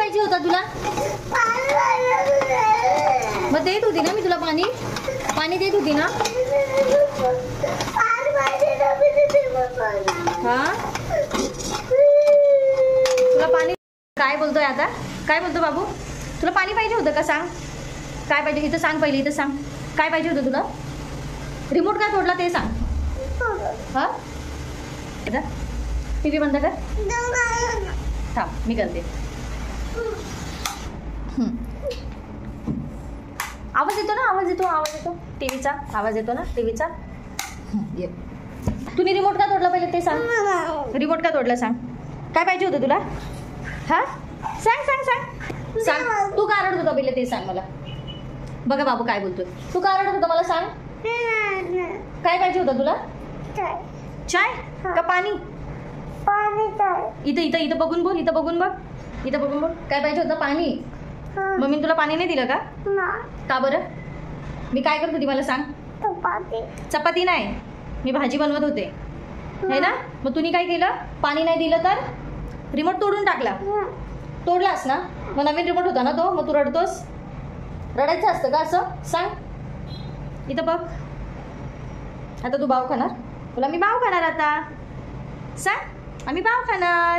पाहिजे होता तुला? मग देत होती ना मी तुला पाणी, पाणी देत होती ना. हा तुला पाणी काय बोलतोय आता? काय बोलतो बाबू? तुला पाणी पाहिजे होतं का? सांग काय पाहिजे. इथं सांग, पहिले इथं सांग काय पाहिजे होतं तुला. रिमोट का तोडला ते सांग. हा टीव्ही बंद कर. थांब मी करते. आवाज येतो ना, आवाज येतो, आवाज येतो टीव्हीचा, आवाज येतो ना टीव्हीचा. तुम्ही रिमोट का तोडला पहिले ते सांग. रिमोट का तोडला सांग. काय पाहिजे होतं तुला? हा सांग सांग सांग सांग. तू का रडत होता पहिले ते सांग मला. बघा बाबू काय बोलतोय. तू का रडत होता मला सांग. काय पाहिजे होतं तुला? चाय का पाणी? इथं इथं इथं बघून बोल, इथं बघून बघ, इथं बघून बघ. काय पाहिजे होतं? पाणी. मम्मीने तुला पाणी नाही दिलं का? का बरं? मी काय करत होती मला सांग. चपाती नाही, मी भाजी बनवत होते है ना. मग तुम्ही काय केलं? पाणी नाही दिलं तर रिमोट तोडून टाकला. तोडलास ना, मग नवीन रिमोट होता ना तो, मग तू रडतोस. रडायचं असतं का असं? सांग इथं बघ. आता तू बाव खाणार? तुला मी बाव खाणार आता. सांग आम्ही बाव खाणार.